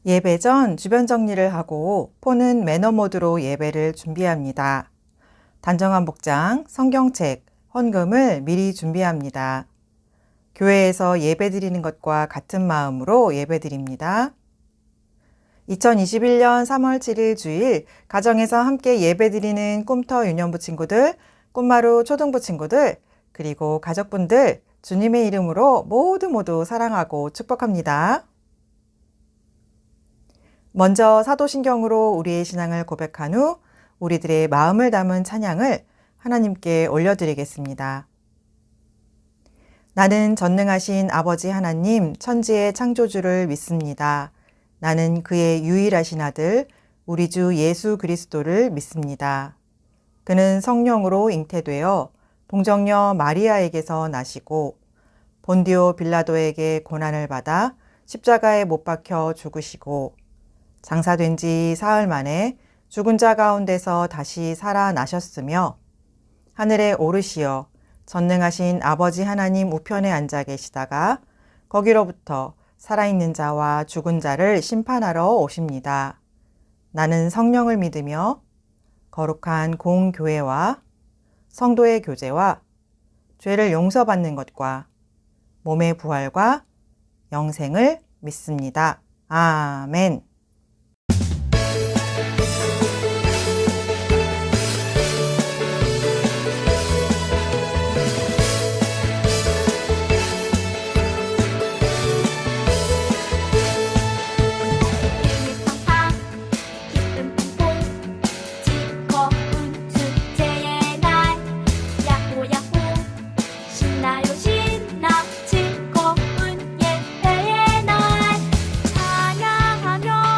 예배 전 주변 정리를 하고 폰은 매너 모드로 예배를 준비합니다. 단정한 복장, 성경책, 헌금을 미리 준비합니다. 교회에서 예배 드리는 것과 같은 마음으로 예배 드립니다. 2021년 3월 7일 주일 가정에서 함께 예배 드리는 꿈터 유년부 친구들, 꿈마루 초등부 친구들, 그리고 가족분들 주님의 이름으로 모두 사랑하고 축복합니다. 먼저 사도신경으로 우리의 신앙을 고백한 후 우리들의 마음을 담은 찬양을 하나님께 올려드리겠습니다. 나는 전능하신 아버지 하나님 천지의 창조주를 믿습니다. 나는 그의 유일하신 아들 우리 주 예수 그리스도를 믿습니다. 그는 성령으로 잉태되어 동정녀 마리아에게서 나시고 본디오 빌라도에게 고난을 받아 십자가에 못 박혀 죽으시고 장사된 지 사흘 만에 죽은 자 가운데서 다시 살아나셨으며 하늘에 오르시어 전능하신 아버지 하나님 우편에 앉아 계시다가 거기로부터 살아있는 자와 죽은 자를 심판하러 오십니다. 나는 성령을 믿으며 거룩한 공교회와 성도의 교제와 죄를 용서받는 것과 몸의 부활과 영생을 믿습니다. 아멘. 신나 즐거운 예배의 날 찬양하며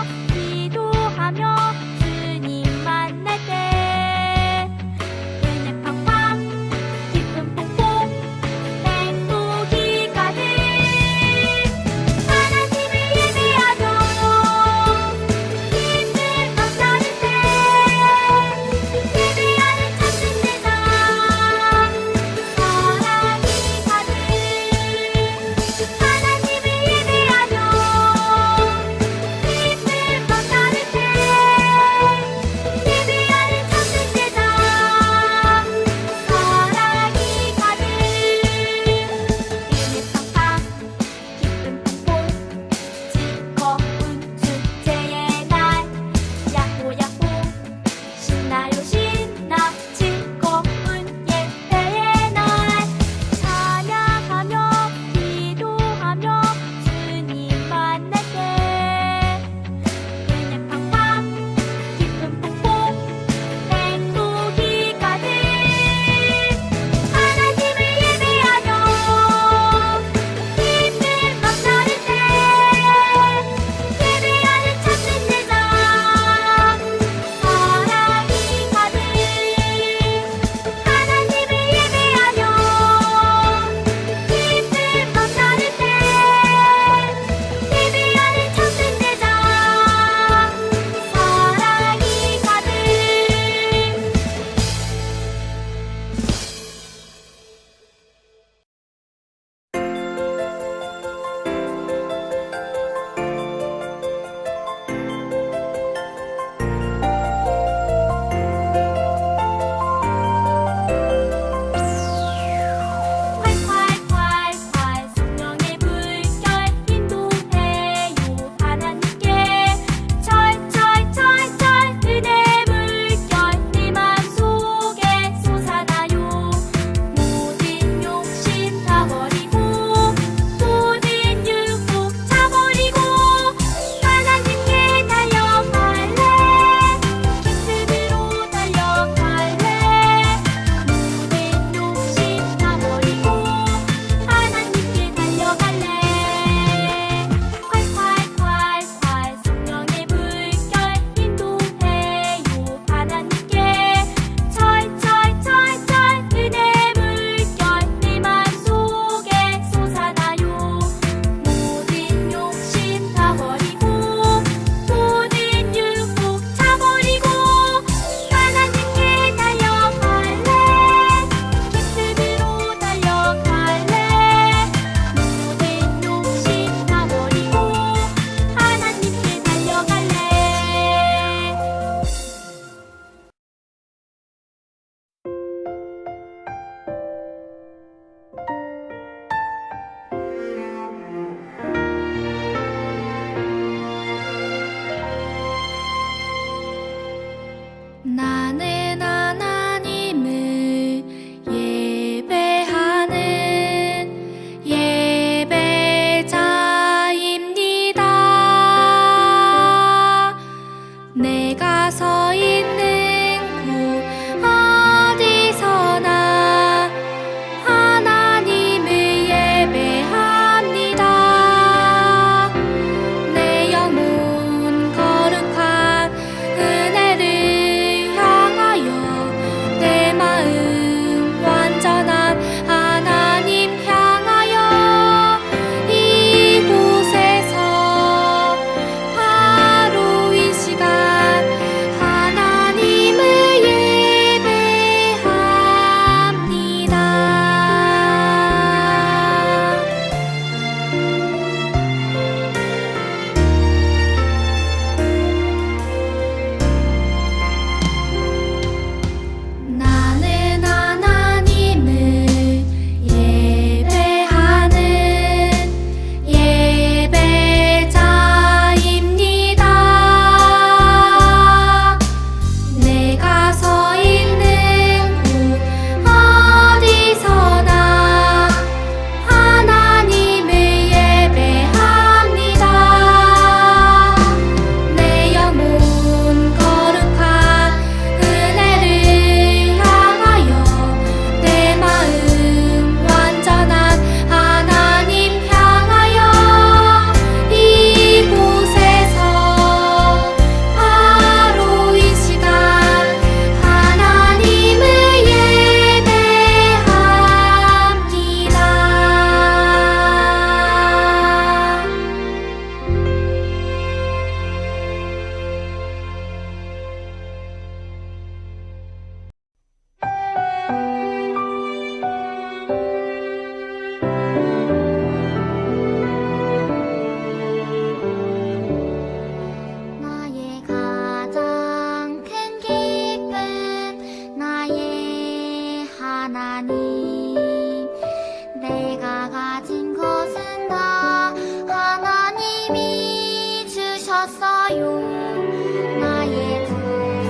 나의 두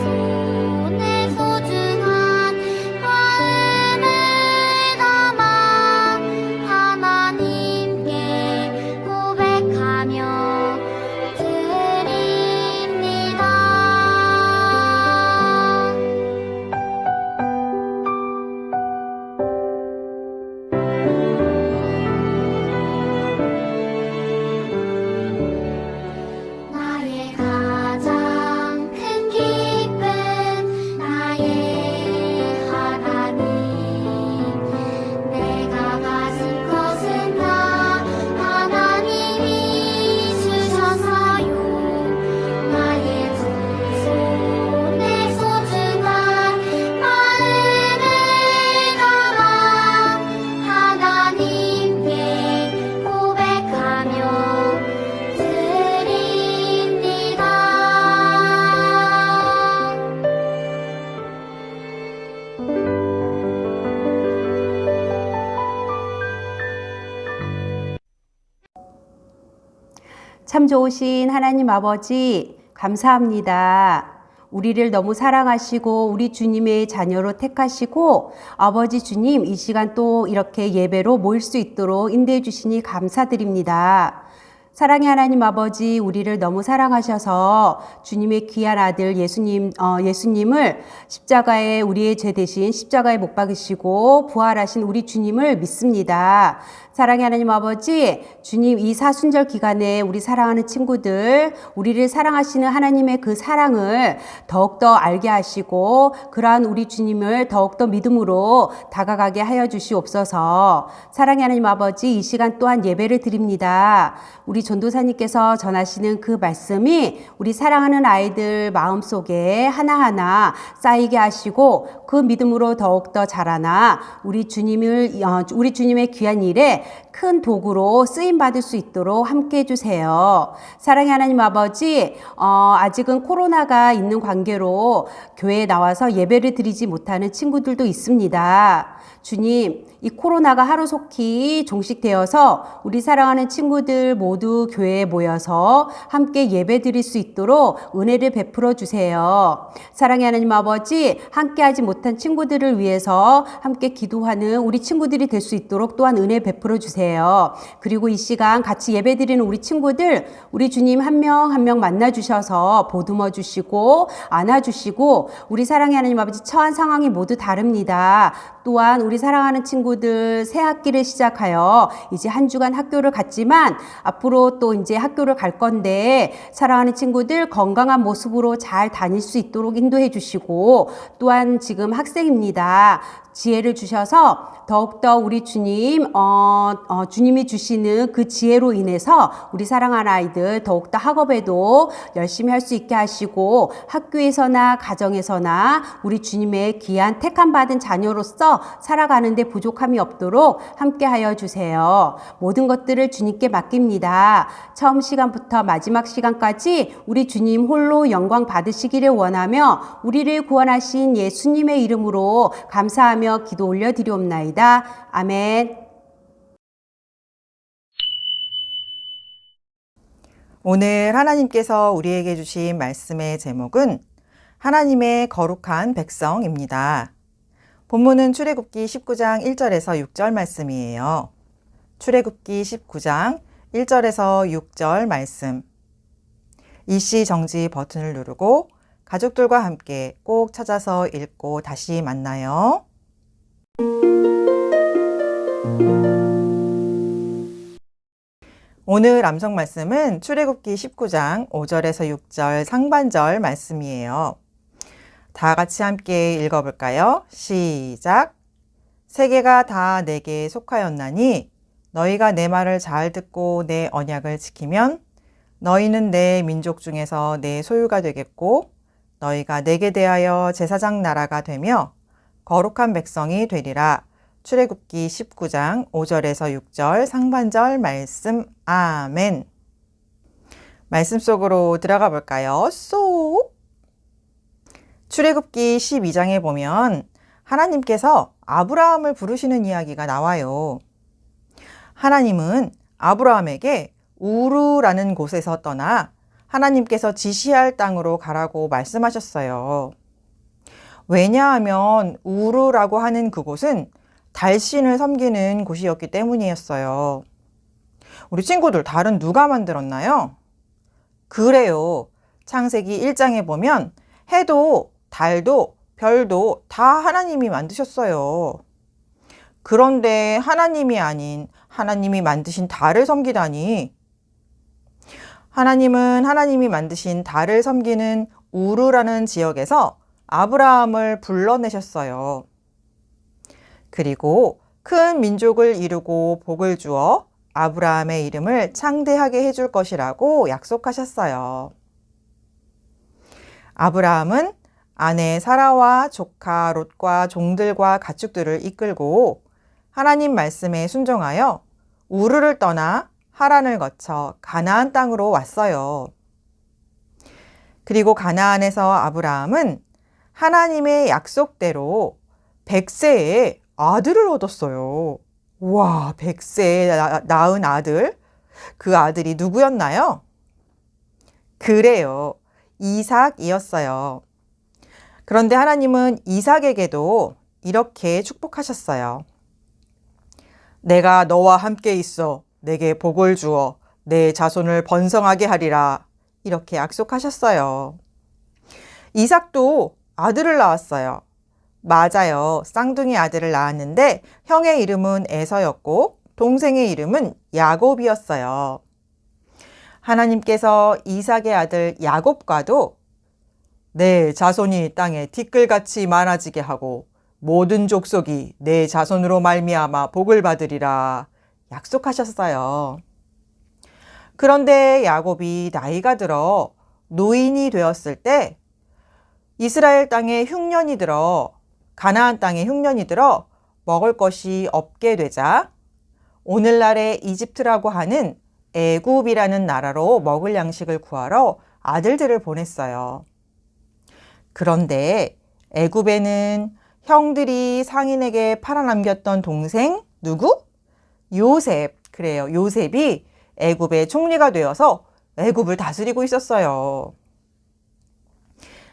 손에 소중한 마음을 담아 하나님께 고백하며 드립니다. 나의 가장 큰 기쁨 나의 하나님 내가 가진 것은 다 하나님이 주셔서요 나의 두 손에 소중한 마음을 담아 하나님께 고백하며 드립니다. 참 좋으신 하나님 아버지, 감사합니다. 우리를 너무 사랑하시고 우리 주님의 자녀로 택하시고 아버지 주님 이 시간 또 이렇게 예배로 모일 수 있도록 인도해 주시니 감사드립니다. 사랑의 하나님 아버지, 우리를 너무 사랑하셔서 주님의 귀한 아들 예수님을 십자가에 우리의 죄 대신 십자가에 못 박으시고 부활하신 우리 주님을 믿습니다. 사랑의 하나님 아버지, 주님 이 사순절 기간에 우리 사랑하는 친구들, 우리를 사랑하시는 하나님의 그 사랑을 더욱더 알게 하시고 그러한 우리 주님을 더욱더 믿음으로 다가가게 하여 주시옵소서. 사랑의 하나님 아버지, 이 시간 또한 예배를 드립니다. 우리 전도사님께서 전하시는 그 말씀이 우리 사랑하는 아이들 마음속에 하나하나 쌓이게 하시고 그 믿음으로 더욱더 자라나 우리 주님의 귀한 일에 큰 도구로 쓰임 받을 수 있도록 함께 해주세요. 사랑의 하나님 아버지, 아직은 코로나가 있는 관계로 교회에 나와서 예배를 드리지 못하는 친구들도 있습니다. 주님, 이 코로나가 하루속히 종식되어서 우리 사랑하는 친구들 모두 교회에 모여서 함께 예배 드릴 수 있도록 은혜를 베풀어 주세요. 사랑의 하나님 아버지, 함께하지 못한 친구들을 위해서 함께 기도하는 우리 친구들이 될 수 있도록 또한 은혜 베풀어 주세요. 그리고 이 시간 같이 예배 드리는 우리 친구들, 우리 주님 한 명 한 명 만나 주셔서 보듬어 주시고 안아 주시고 우리 사랑의 하나님 아버지 처한 상황이 모두 다릅니다. 또한 우리 사랑하는 친구들 새 학기를 시작하여 이제 한 주간 학교를 갔지만 앞으로 또 이제 학교를 갈 건데 사랑하는 친구들 건강한 모습으로 잘 다닐 수 있도록 인도해 주시고 또한 지금 학생입니다. 지혜를 주셔서 더욱더 우리 주님, 주님이 주시는 그 지혜로 인해서 우리 사랑하는 아이들 더욱더 학업에도 열심히 할 수 있게 하시고 학교에서나 가정에서나 우리 주님의 귀한 택함 받은 자녀로서 살아가는데 부족함이 없도록 함께 하여 주세요. 모든 것들을 주님께 맡깁니다. 처음 시간부터 마지막 시간까지 우리 주님 홀로 영광 받으시기를 원하며 우리를 구원하신 예수님의 이름으로 감사하며 기도 올려드리옵나이다. 아멘. 오늘 하나님께서 우리에게 주신 말씀의 제목은 하나님의 거룩한 백성입니다. 본문은 출애굽기 19장 1절에서 6절 말씀이에요. 출애굽기 19장 1절에서 6절 말씀. 일시 정지 버튼을 누르고 가족들과 함께 꼭 찾아서 읽고 다시 만나요. 오늘 암송 말씀은 출애굽기 19장 5절에서 6절 상반절 말씀이에요. 다 같이 함께 읽어볼까요? 시작! 세계가 다 내게 속하였나니 너희가 내 말을 잘 듣고 내 언약을 지키면 너희는 내 민족 중에서 내 소유가 되겠고 너희가 내게 대하여 제사장 나라가 되며 거룩한 백성이 되리라. 출애굽기 19장 5절에서 6절 상반절 말씀. 아멘. 말씀 속으로 들어가 볼까요? 쏙! 출애굽기 12장에 보면 하나님께서 아브라함을 부르시는 이야기가 나와요. 하나님은 아브라함에게 우르라는 곳에서 떠나 하나님께서 지시할 땅으로 가라고 말씀하셨어요. 왜냐하면 우르라고 하는 그곳은 달신을 섬기는 곳이었기 때문이었어요. 우리 친구들, 달은 누가 만들었나요? 그래요. 창세기 1장에 보면 해도 달도 별도 다 하나님이 만드셨어요. 그런데 하나님이 아닌 하나님이 만드신 달을 섬기다니. 하나님은 하나님이 만드신 달을 섬기는 우르라는 지역에서 아브라함을 불러내셨어요. 그리고 큰 민족을 이루고 복을 주어 아브라함의 이름을 창대하게 해줄 것이라고 약속하셨어요. 아브라함은 아내 사라와 조카 롯과 종들과 가축들을 이끌고 하나님 말씀에 순종하여 우르를 떠나 하란을 거쳐 가나안 땅으로 왔어요. 그리고 가나안에서 아브라함은 하나님의 약속대로 100세에 아들을 얻었어요. 와, 100세에 낳은 아들? 그 아들이 누구였나요? 그래요. 이삭이었어요. 그런데 하나님은 이삭에게도 이렇게 축복하셨어요. 내가 너와 함께 있어 내게 복을 주어 내 자손을 번성하게 하리라. 이렇게 약속하셨어요. 이삭도 아들을 낳았어요. 맞아요. 쌍둥이 아들을 낳았는데 형의 이름은 에서였고 동생의 이름은 야곱이었어요. 하나님께서 이삭의 아들 야곱과도 내 자손이 땅에 티끌같이 많아지게 하고 모든 족속이 내 자손으로 말미암아 복을 받으리라 약속하셨어요. 그런데 야곱이 나이가 들어 노인이 되었을 때 이스라엘 땅에 흉년이 들어 가나안 땅에 흉년이 들어 먹을 것이 없게 되자 오늘날의 이집트라고 하는 애굽이라는 나라로 먹을 양식을 구하러 아들들을 보냈어요. 그런데 애굽에는 형들이 상인에게 팔아남겼던 동생 누구? 요셉. 그래요. 요셉이 애굽의 총리가 되어서 애굽을 다스리고 있었어요.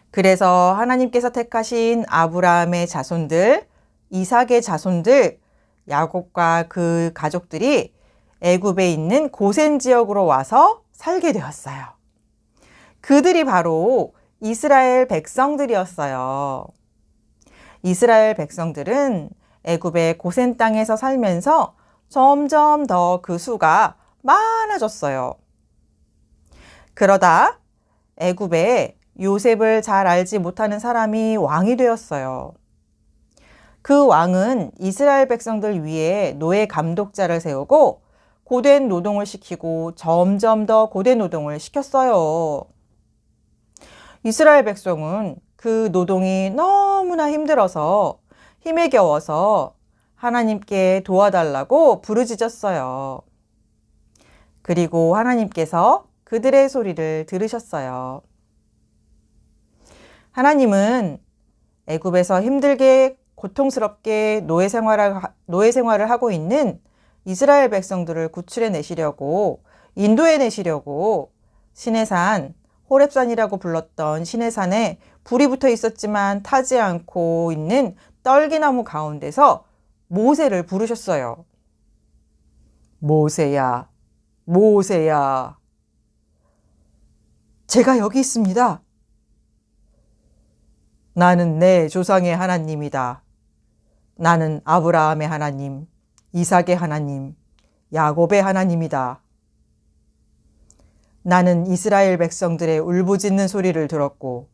그래서 하나님께서 택하신 아브라함의 자손들, 이삭의 자손들, 야곱과 그 가족들이 애굽에 있는 고센 지역으로 와서 살게 되었어요. 그들이 바로 이스라엘 백성들이었어요. 이스라엘 백성들은 애굽의 고센 땅에서 살면서 점점 더 그 수가 많아졌어요. 그러다 애굽에 요셉을 잘 알지 못하는 사람이 왕이 되었어요. 그 왕은 이스라엘 백성들 위에 노예 감독자를 세우고 고된 노동을 시키고 점점 더 고된 노동을 시켰어요. 이스라엘 백성은 그 노동이 너무나 힘들어서 힘에 겨워서 하나님께 도와달라고 부르짖었어요. 그리고 하나님께서 그들의 소리를 들으셨어요. 하나님은 애굽에서 힘들게 고통스럽게 노예 생활을 하고 있는 이스라엘 백성들을 구출해 내시려고 인도해 내시려고 시내산 호렙산이라고 불렀던 시내산에 불이 붙어 있었지만 타지 않고 있는 떨기나무 가운데서 모세를 부르셨어요. 모세야, 모세야. 제가 여기 있습니다. 나는 내 조상의 하나님이다. 나는 아브라함의 하나님, 이삭의 하나님, 야곱의 하나님이다. 나는 이스라엘 백성들의 울부짖는 소리를 들었고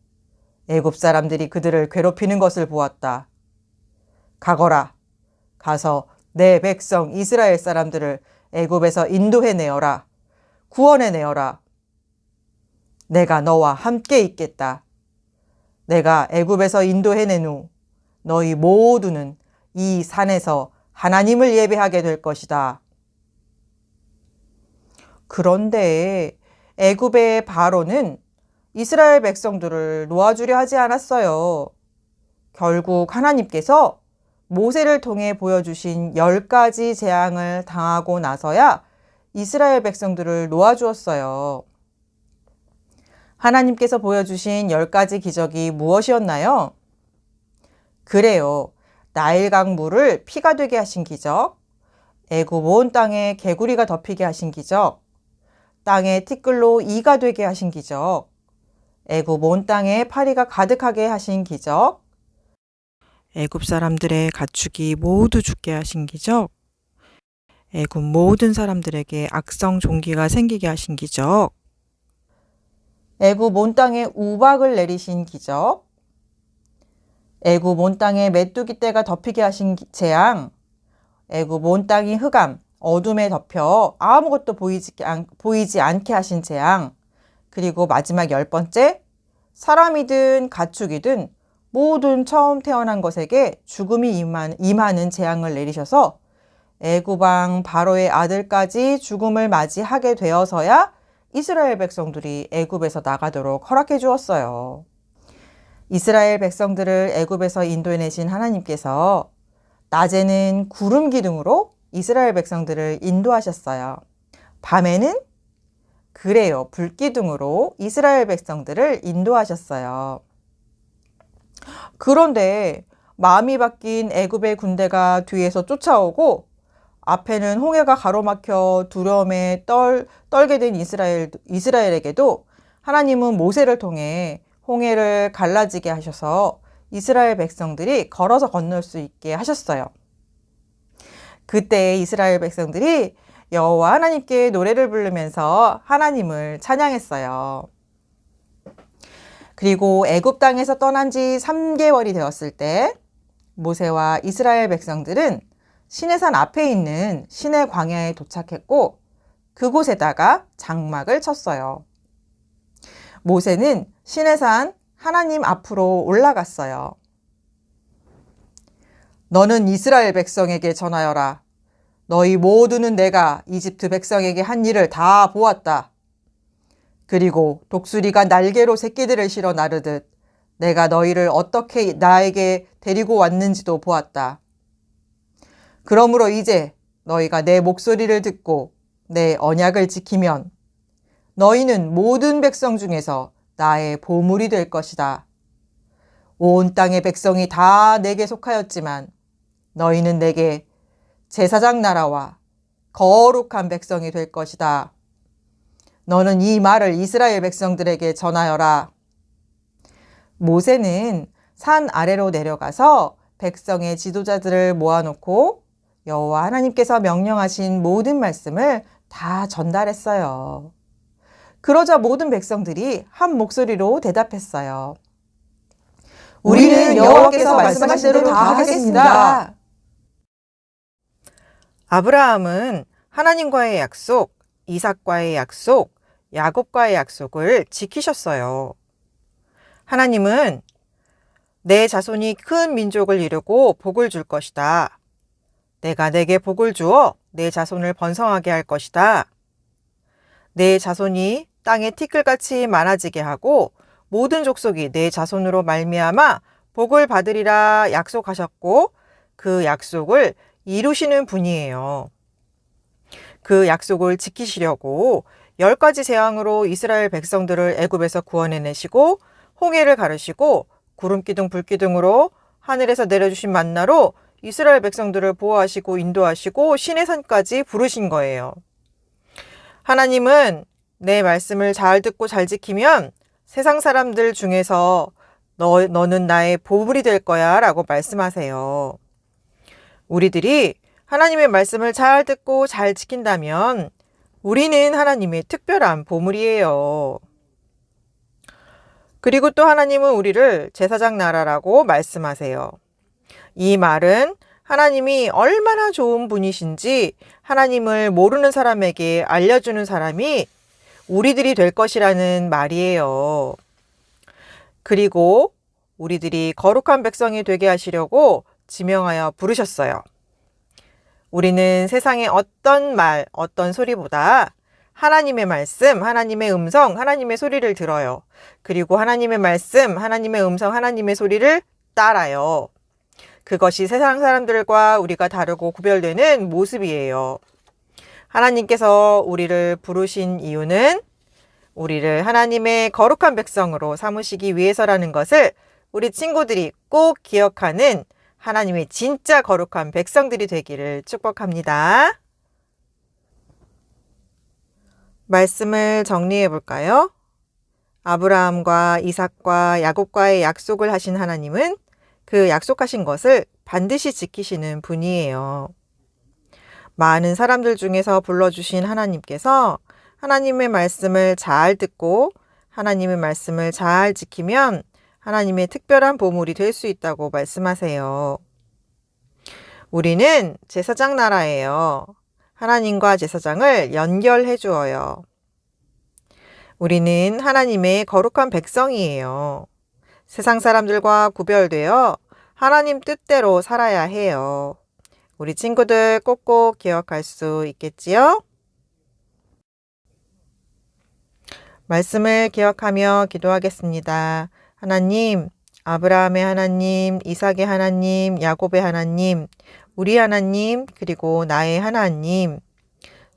애굽 사람들이 그들을 괴롭히는 것을 보았다. 가거라. 가서 내 백성 이스라엘 사람들을 애굽에서 인도해 내어라. 구원해 내어라. 내가 너와 함께 있겠다. 내가 애굽에서 인도해낸 후 너희 모두는 이 산에서 하나님을 예배하게 될 것이다. 그런데 애굽의 바로는 이스라엘 백성들을 놓아주려 하지 않았어요. 결국 하나님께서 모세를 통해 보여주신 10가지 재앙을 당하고 나서야 이스라엘 백성들을 놓아주었어요. 하나님께서 보여주신 10가지 기적이 무엇이었나요? 그래요. 나일강 물을 피가 되게 하신 기적, 애굽 온 땅에 개구리가 덮이게 하신 기적, 땅에 티끌로 이가 되게 하신 기적, 애굽 온 땅에 파리가 가득하게 하신 기적, 애굽 사람들의 가축이 모두 죽게 하신 기적, 애굽 모든 사람들에게 악성 종기가 생기게 하신 기적, 애굽 온 땅에 우박을 내리신 기적, 애굽 온 땅에 메뚜기 떼가 덮이게 하신 재앙, 애굽 온 땅이 흑암, 어둠에 덮여 아무것도 보이지 않게 하신 재앙, 그리고 마지막 10번째, 사람이든 가축이든 모든 처음 태어난 것에게 죽음이 임하는 재앙을 내리셔서 애굽 왕 바로의 아들까지 죽음을 맞이하게 되어서야 이스라엘 백성들이 애굽에서 나가도록 허락해 주었어요. 이스라엘 백성들을 애굽에서 인도해내신 하나님께서 낮에는 구름 기둥으로 이스라엘 백성들을 인도하셨어요. 밤에는 그래요, 불기둥으로 이스라엘 백성들을 인도하셨어요. 그런데 마음이 바뀐 애굽의 군대가 뒤에서 쫓아오고 앞에는 홍해가 가로막혀 두려움에 떨게 된 이스라엘에게도 하나님은 모세를 통해 홍해를 갈라지게 하셔서 이스라엘 백성들이 걸어서 건널 수 있게 하셨어요. 그때 이스라엘 백성들이 여호와 하나님께 노래를 부르면서 하나님을 찬양했어요. 그리고 애굽 땅에서 떠난 지 3개월이 되었을 때 모세와 이스라엘 백성들은 시내산 앞에 있는 시내 광야에 도착했고 그곳에다가 장막을 쳤어요. 모세는 시내산 하나님 앞으로 올라갔어요. 너는 이스라엘 백성에게 전하여라. 너희 모두는 내가 이집트 백성에게 한 일을 다 보았다. 그리고 독수리가 날개로 새끼들을 실어 나르듯 내가 너희를 어떻게 나에게 데리고 왔는지도 보았다. 그러므로 이제 너희가 내 목소리를 듣고 내 언약을 지키면 너희는 모든 백성 중에서 나의 보물이 될 것이다. 온 땅의 백성이 다 내게 속하였지만 너희는 내게 제사장 나라와 거룩한 백성이 될 것이다. 너는 이 말을 이스라엘 백성들에게 전하여라. 모세는 산 아래로 내려가서 백성의 지도자들을 모아놓고 여호와 하나님께서 명령하신 모든 말씀을 다 전달했어요. 그러자 모든 백성들이 한 목소리로 대답했어요. 우리는 여호와께서 말씀하신 대로 다 하겠습니다. 아브라함은 하나님과의 약속, 이삭과의 약속, 야곱과의 약속을 지키셨어요. 하나님은 내 자손이 큰 민족을 이루고 복을 줄 것이다. 내가 내게 복을 주어 내 자손을 번성하게 할 것이다. 내 자손이 땅에 티끌같이 많아지게 하고 모든 족속이 내 자손으로 말미암아 복을 받으리라 약속하셨고 그 약속을 이루시는 분이에요. 그 약속을 지키시려고 10가지 재앙으로 이스라엘 백성들을 애굽에서 구원해내시고 홍해를 가르시고 구름기둥 불기둥으로 하늘에서 내려주신 만나로 이스라엘 백성들을 보호하시고 인도하시고 시내산까지 부르신 거예요. 하나님은 내 말씀을 잘 듣고 잘 지키면 세상 사람들 중에서 너는 나의 보물이 될 거야 라고 말씀하세요. 우리들이 하나님의 말씀을 잘 듣고 잘 지킨다면 우리는 하나님의 특별한 보물이에요. 그리고 또 하나님은 우리를 제사장 나라라고 말씀하세요. 이 말은 하나님이 얼마나 좋은 분이신지 하나님을 모르는 사람에게 알려주는 사람이 우리들이 될 것이라는 말이에요. 그리고 우리들이 거룩한 백성이 되게 하시려고 지명하여 부르셨어요. 우리는 세상의 어떤 말, 어떤 소리보다 하나님의 말씀, 하나님의 음성, 하나님의 소리를 들어요. 그리고 하나님의 말씀, 하나님의 음성, 하나님의 소리를 따라요. 그것이 세상 사람들과 우리가 다르고 구별되는 모습이에요. 하나님께서 우리를 부르신 이유는 우리를 하나님의 거룩한 백성으로 삼으시기 위해서라는 것을 우리 친구들이 꼭 기억하는 하나님의 진짜 거룩한 백성들이 되기를 축복합니다. 말씀을 정리해 볼까요? 아브라함과 이삭과 야곱과의 약속을 하신 하나님은 그 약속하신 것을 반드시 지키시는 분이에요. 많은 사람들 중에서 불러주신 하나님께서 하나님의 말씀을 잘 듣고 하나님의 말씀을 잘 지키면 하나님의 특별한 보물이 될 수 있다고 말씀하세요. 우리는 제사장 나라예요. 하나님과 제사장을 연결해 주어요. 우리는 하나님의 거룩한 백성이에요. 세상 사람들과 구별되어 하나님 뜻대로 살아야 해요. 우리 친구들 꼭꼭 기억할 수 있겠지요? 말씀을 기억하며 기도하겠습니다. 하나님, 아브라함의 하나님, 이삭의 하나님, 야곱의 하나님, 우리 하나님, 그리고 나의 하나님,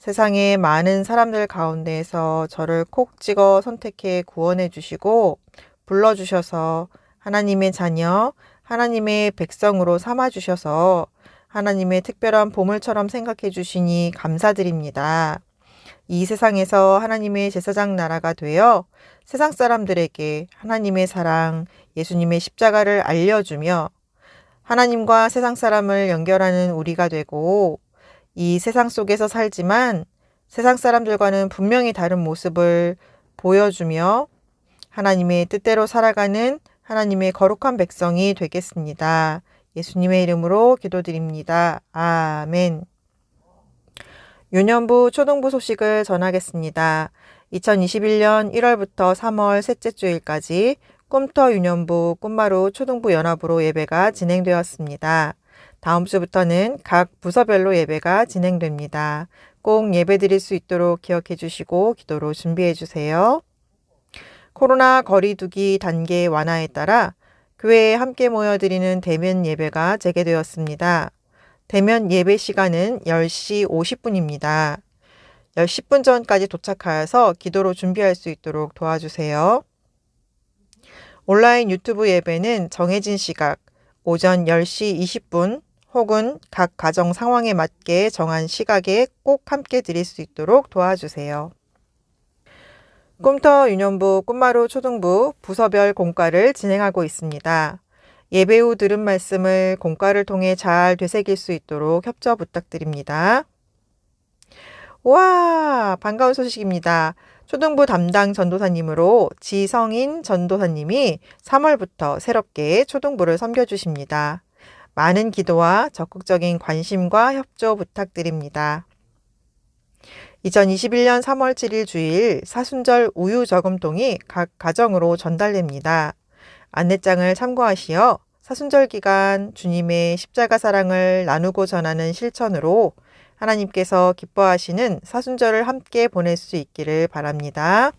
세상의 많은 사람들 가운데에서 저를 콕 찍어 선택해 구원해 주시고 불러주셔서 하나님의 자녀, 하나님의 백성으로 삼아 주셔서 하나님의 특별한 보물처럼 생각해 주시니 감사드립니다. 이 세상에서 하나님의 제사장 나라가 되어 세상 사람들에게 하나님의 사랑, 예수님의 십자가를 알려주며 하나님과 세상 사람을 연결하는 우리가 되고 이 세상 속에서 살지만 세상 사람들과는 분명히 다른 모습을 보여주며 하나님의 뜻대로 살아가는 하나님의 거룩한 백성이 되겠습니다. 예수님의 이름으로 기도드립니다. 아멘. 유년부 초등부 소식을 전하겠습니다. 2021년 1월부터 3월 셋째 주일까지 꿈터 유년부 꿈마루 초등부 연합으로 예배가 진행되었습니다. 다음 주부터는 각 부서별로 예배가 진행됩니다. 꼭 예배 드릴 수 있도록 기억해 주시고 기도로 준비해 주세요. 코로나 거리두기 단계 완화에 따라 교회에 함께 모여드리는 대면 예배가 재개되었습니다. 대면 예배 시간은 10시 50분입니다. 10분 전까지 도착하여서 기도로 준비할 수 있도록 도와주세요. 온라인 유튜브 예배는 정해진 시각 오전 10시 20분 혹은 각 가정 상황에 맞게 정한 시각에 꼭 함께 드릴 수 있도록 도와주세요. 꿈터 유년부 꿈마루 초등부 부서별 공과를 진행하고 있습니다. 예배 후 들은 말씀을 공과를 통해 잘 되새길 수 있도록 협조 부탁드립니다. 와, 반가운 소식입니다. 초등부 담당 전도사님으로 지성인 전도사님이 3월부터 새롭게 초등부를 섬겨주십니다. 많은 기도와 적극적인 관심과 협조 부탁드립니다. 2021년 3월 7일 주일 사순절 우유 저금통이 각 가정으로 전달됩니다. 안내장을 참고하시어 사순절 기간 주님의 십자가 사랑을 나누고 전하는 실천으로 하나님께서 기뻐하시는 사순절을 함께 보낼 수 있기를 바랍니다.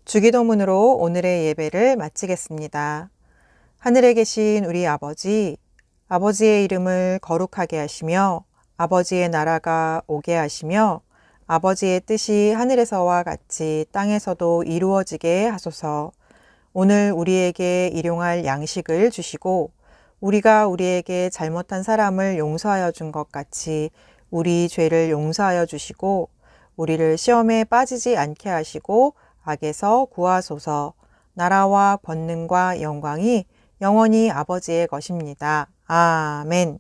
주기도문으로 오늘의 예배를 마치겠습니다. 하늘에 계신 우리 아버지, 아버지의 이름을 거룩하게 하시며 아버지의 나라가 오게 하시며 아버지의 뜻이 하늘에서와 같이 땅에서도 이루어지게 하소서. 오늘 우리에게 일용할 양식을 주시고 우리가 우리에게 잘못한 사람을 용서하여 준 것 같이 우리 죄를 용서하여 주시고 우리를 시험에 빠지지 않게 하시고 악에서 구하소서. 나라와 권능과 영광이 영원히 아버지의 것입니다. 아멘.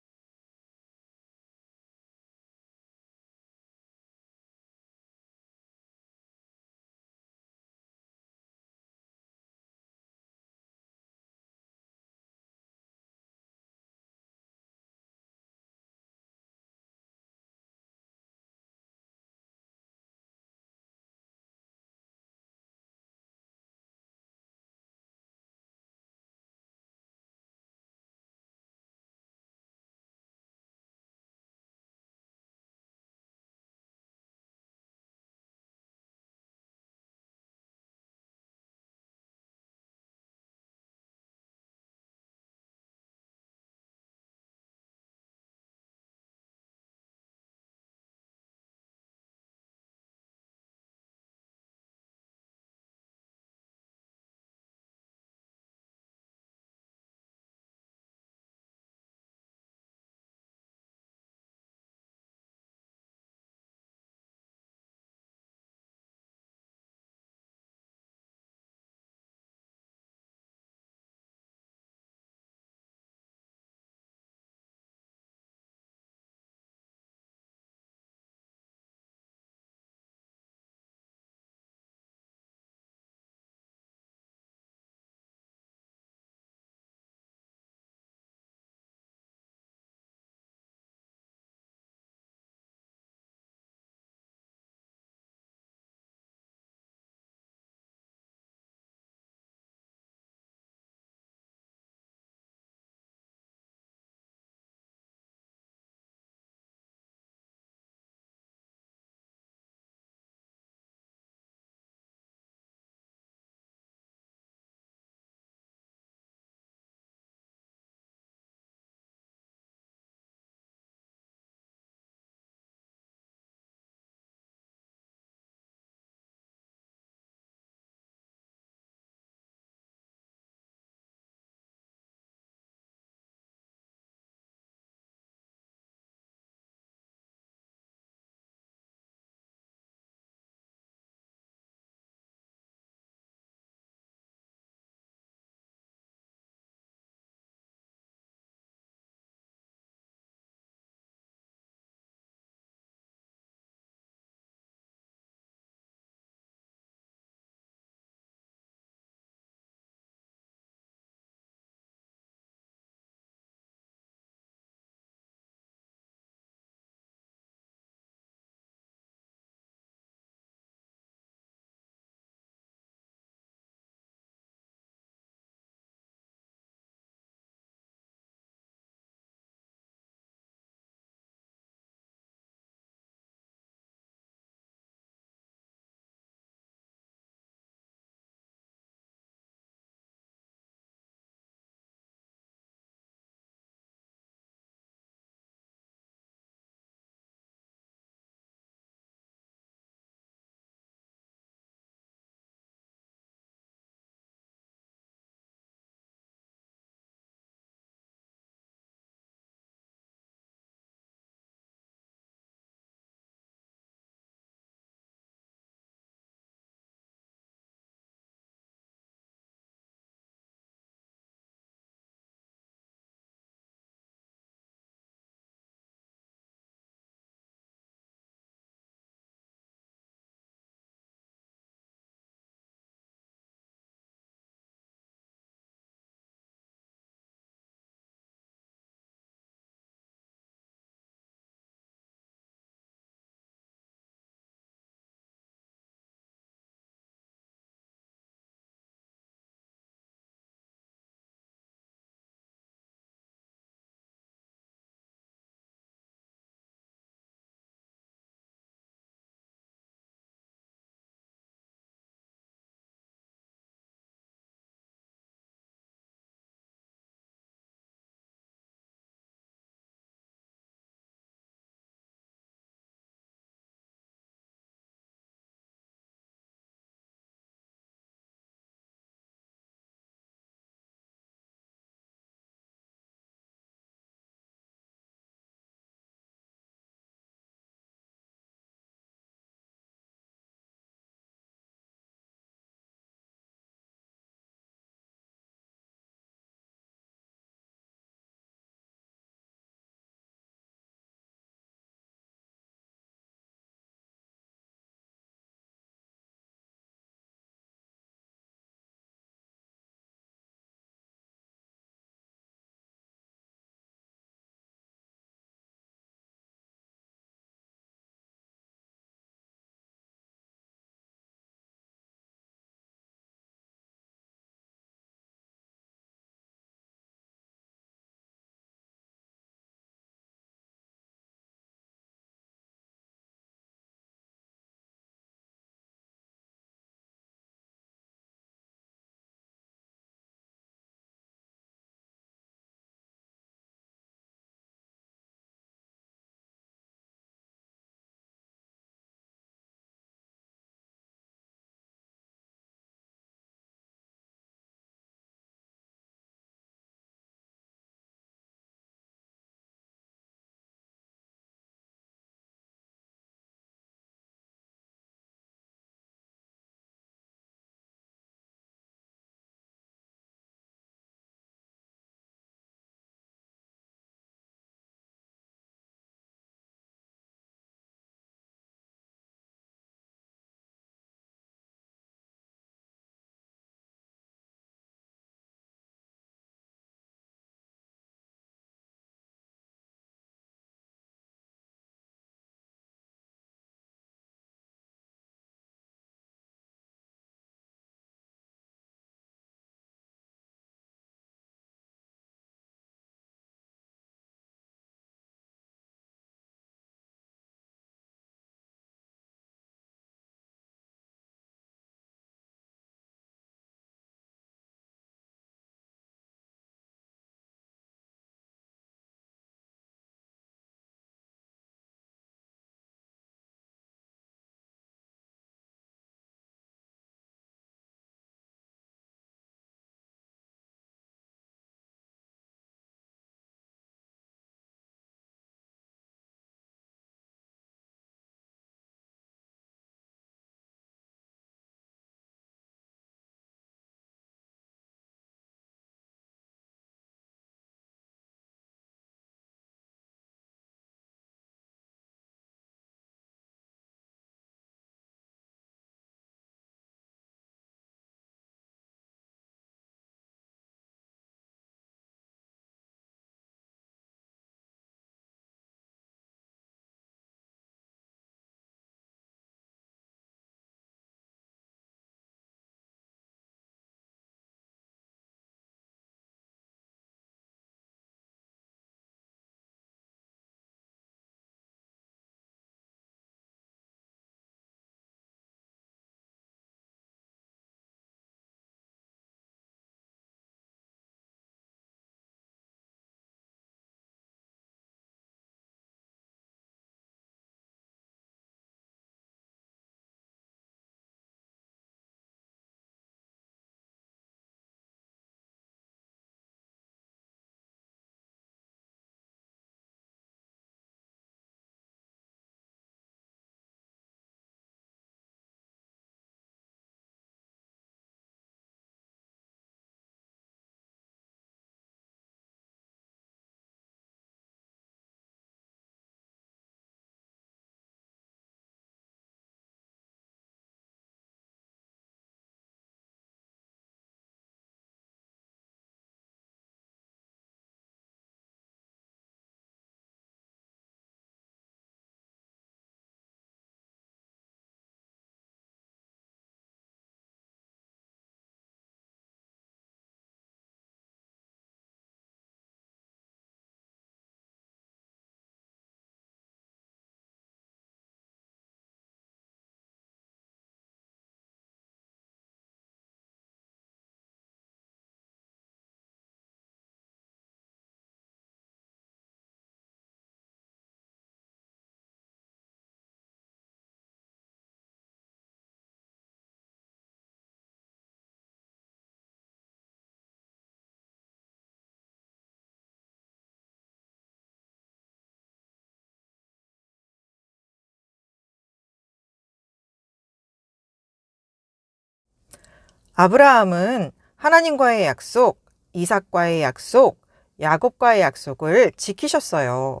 아브라함은 하나님과의 약속, 이삭과의 약속, 야곱과의 약속을 지키셨어요.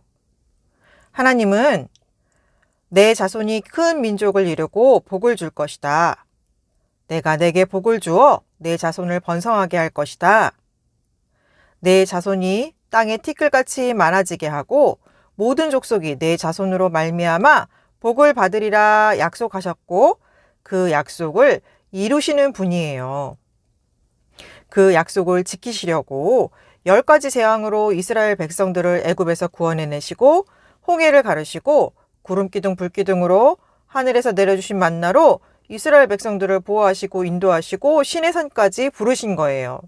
하나님은 내 자손이 큰 민족을 이루고 복을 줄 것이다. 내가 내게 복을 주어 내 자손을 번성하게 할 것이다. 내 자손이 땅에 티끌같이 많아지게 하고 모든 족속이 내 자손으로 말미암아 복을 받으리라 약속하셨고 그 약속을 이루시는 분이에요. 그 약속을 지키시려고 10가지 재앙으로 이스라엘 백성들을 애굽에서 구원해내시고 홍해를 가르시고 구름기둥 불기둥으로 하늘에서 내려주신 만나로 이스라엘 백성들을 보호하시고 인도하시고 신의 산까지 부르신 거예요.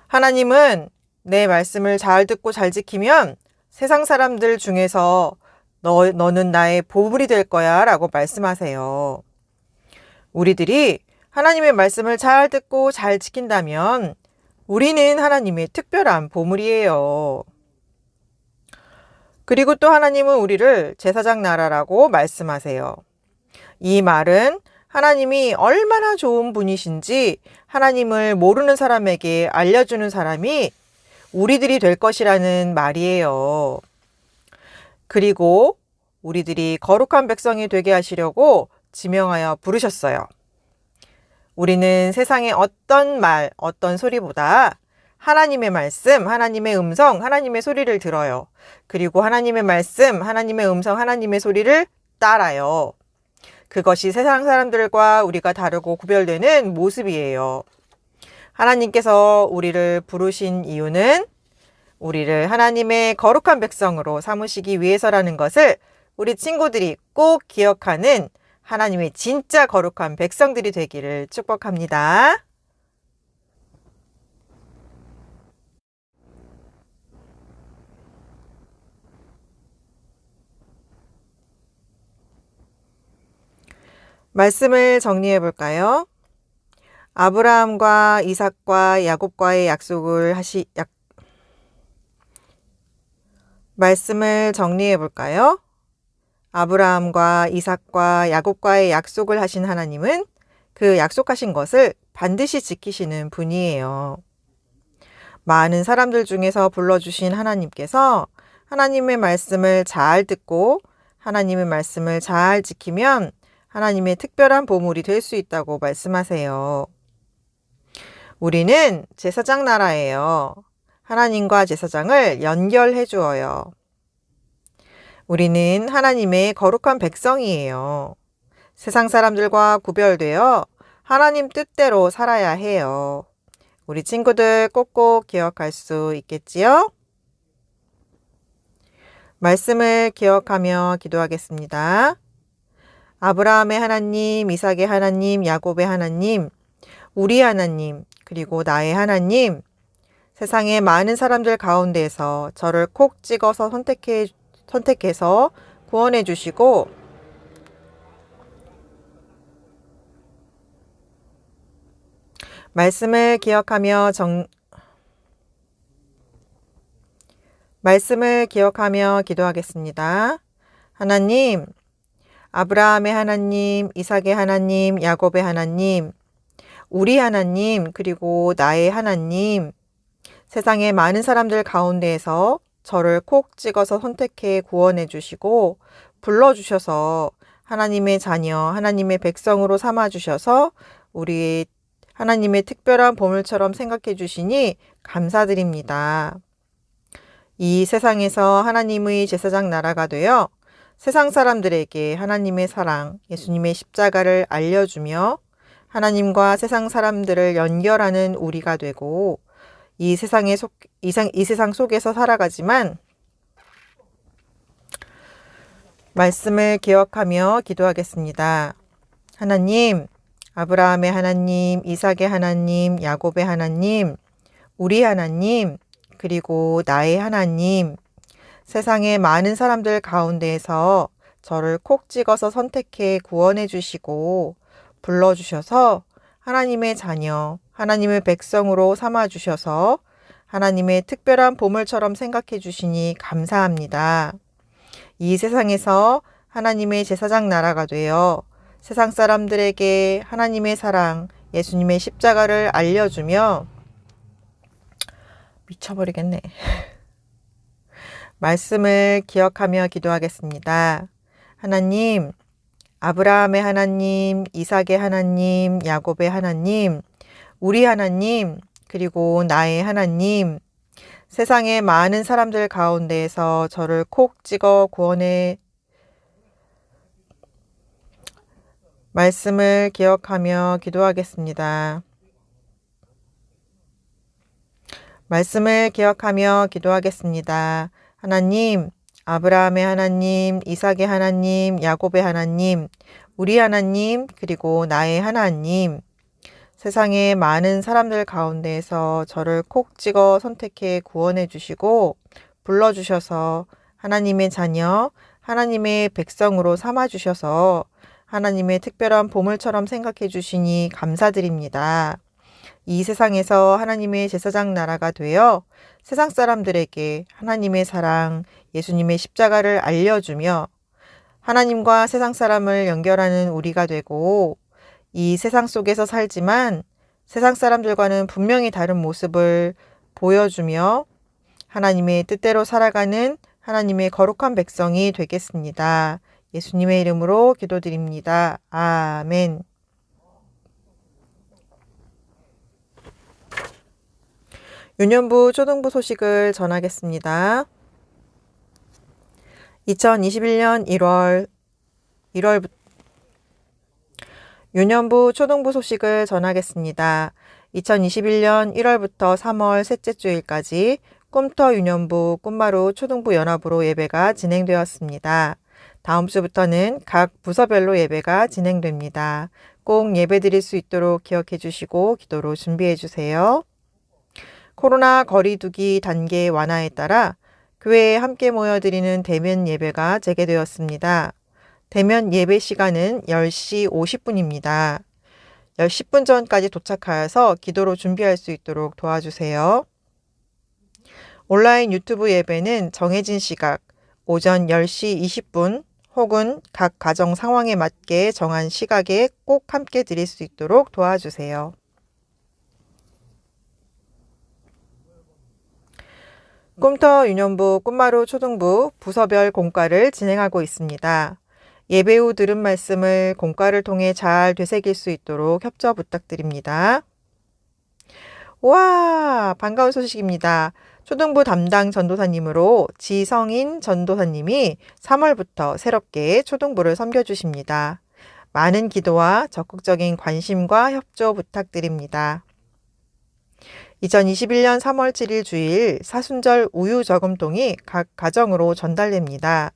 하나님은 내 말씀을 잘 듣고 잘 지키면 세상 사람들 중에서 너는 나의 보물이 될 거야 라고 말씀하세요. 우리들이 하나님의 말씀을 잘 듣고 잘 지킨다면 우리는 하나님의 특별한 보물이에요. 그리고 또 하나님은 우리를 제사장 나라라고 말씀하세요. 이 말은 하나님이 얼마나 좋은 분이신지 하나님을 모르는 사람에게 알려주는 사람이 우리들이 될 것이라는 말이에요. 그리고 우리들이 거룩한 백성이 되게 하시려고 지명하여 부르셨어요. 우리는 세상의 어떤 말, 어떤 소리보다 하나님의 말씀, 하나님의 음성, 하나님의 소리를 들어요. 그리고 하나님의 말씀, 하나님의 음성, 하나님의 소리를 따라요. 그것이 세상 사람들과 우리가 다르고 구별되는 모습이에요. 하나님께서 우리를 부르신 이유는 우리를 하나님의 거룩한 백성으로 삼으시기 위해서라는 것을 우리 친구들이 꼭 기억하는 하나님의 진짜 거룩한 백성들이 되기를 축복합니다. 말씀을 정리해 볼까요? 아브라함과 이삭과 야곱과의 말씀을 정리해 볼까요? 아브라함과 이삭과 야곱과의 약속을 하신 하나님은 그 약속하신 것을 반드시 지키시는 분이에요. 많은 사람들 중에서 불러주신 하나님께서 하나님의 말씀을 잘 듣고 하나님의 말씀을 잘 지키면 하나님의 특별한 보물이 될 수 있다고 말씀하세요. 우리는 제사장 나라예요. 하나님과 제사장을 연결해 주어요. 우리는 하나님의 거룩한 백성이에요. 세상 사람들과 구별되어 하나님 뜻대로 살아야 해요. 우리 친구들 꼭꼭 기억할 수 있겠지요? 말씀을 기억하며 기도하겠습니다. 아브라함의 하나님, 이삭의 하나님, 야곱의 하나님, 우리 하나님, 그리고 나의 하나님, 세상의 많은 사람들 가운데에서 저를 콕 찍어서 선택해서 구원해 주시고 말씀을 기억하며 기도하겠습니다. 하나님, 아브라함의 하나님, 이삭의 하나님, 야곱의 하나님, 우리 하나님, 그리고 나의 하나님, 세상의 많은 사람들 가운데에서 저를 콕 찍어서 선택해 구원해 주시고 불러주셔서 하나님의 자녀, 하나님의 백성으로 삼아주셔서 우리 하나님의 특별한 보물처럼 생각해 주시니 감사드립니다. 이 세상에서 하나님의 제사장 나라가 되어 세상 사람들에게 하나님의 사랑, 예수님의 십자가를 알려주며 하나님과 세상 사람들을 연결하는 우리가 되고 이 세상 속에서 살아가지만 말씀을 기억하며 기도하겠습니다. 하나님, 아브라함의 하나님, 이삭의 하나님, 야곱의 하나님, 우리 하나님, 그리고 나의 하나님, 세상의 많은 사람들 가운데에서 저를 콕 찍어서 선택해 구원해 주시고 불러주셔서 하나님의 자녀, 하나님의 백성으로 삼아주셔서 하나님의 특별한 보물처럼 생각해 주시니 감사합니다. 이 세상에서 하나님의 제사장 나라가 되어 세상 사람들에게 하나님의 사랑, 예수님의 십자가를 알려주며 미쳐버리겠네. 말씀을 기억하며 기도하겠습니다. 하나님, 아브라함의 하나님, 이삭의 하나님, 야곱의 하나님, 우리 하나님, 그리고 나의 하나님, 세상의 많은 사람들 가운데에서 저를 콕 찍어 구원해 말씀을 기억하며 기도하겠습니다. 말씀을 기억하며 기도하겠습니다. 하나님, 아브라함의 하나님, 이삭의 하나님, 야곱의 하나님, 우리 하나님, 그리고 나의 하나님, 세상의 많은 사람들 가운데에서 저를 콕 찍어 선택해 구원해 주시고 불러주셔서 하나님의 자녀, 하나님의 백성으로 삼아 주셔서 하나님의 특별한 보물처럼 생각해 주시니 감사드립니다. 이 세상에서 하나님의 제사장 나라가 되어 세상 사람들에게 하나님의 사랑, 예수님의 십자가를 알려주며 하나님과 세상 사람을 연결하는 우리가 되고 이 세상 속에서 살지만 세상 사람들과는 분명히 다른 모습을 보여주며 하나님의 뜻대로 살아가는 하나님의 거룩한 백성이 되겠습니다. 예수님의 이름으로 기도드립니다. 아멘. 유년부 초등부 소식을 전하겠습니다. 2021년 1월부터 유년부 초등부 소식을 전하겠습니다. 2021년 1월부터 3월 셋째 주일까지 꿈터 유년부 꿈마루 초등부 연합으로 예배가 진행되었습니다. 다음 주부터는 각 부서별로 예배가 진행됩니다. 꼭 예배 드릴 수 있도록 기억해 주시고 기도로 준비해 주세요. 코로나 거리두기 단계 완화에 따라 교회에 함께 모여드리는 대면 예배가 재개되었습니다. 대면 예배 시간은 10시 50분입니다. 10분 전까지 도착하여서 기도로 준비할 수 있도록 도와주세요. 온라인 유튜브 예배는 정해진 시각 오전 10시 20분 혹은 각 가정 상황에 맞게 정한 시각에 꼭 함께 드릴 수 있도록 도와주세요. 꿈터 유년부 꿈마루 초등부 부서별 공과를 진행하고 있습니다. 예배 후 들은 말씀을 공과를 통해 잘 되새길 수 있도록 협조 부탁드립니다. 와, 반가운 소식입니다. 초등부 담당 전도사님으로 지성인 전도사님이 3월부터 새롭게 초등부를 섬겨주십니다. 많은 기도와 적극적인 관심과 협조 부탁드립니다. 2021년 3월 7일 주일 사순절 우유 저금통이 각 가정으로 전달됩니다.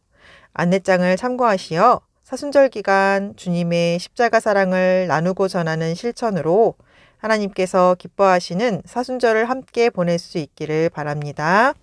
안내장을 참고하시어 사순절 기간 주님의 십자가 사랑을 나누고 전하는 실천으로 하나님께서 기뻐하시는 사순절을 함께 보낼 수 있기를 바랍니다.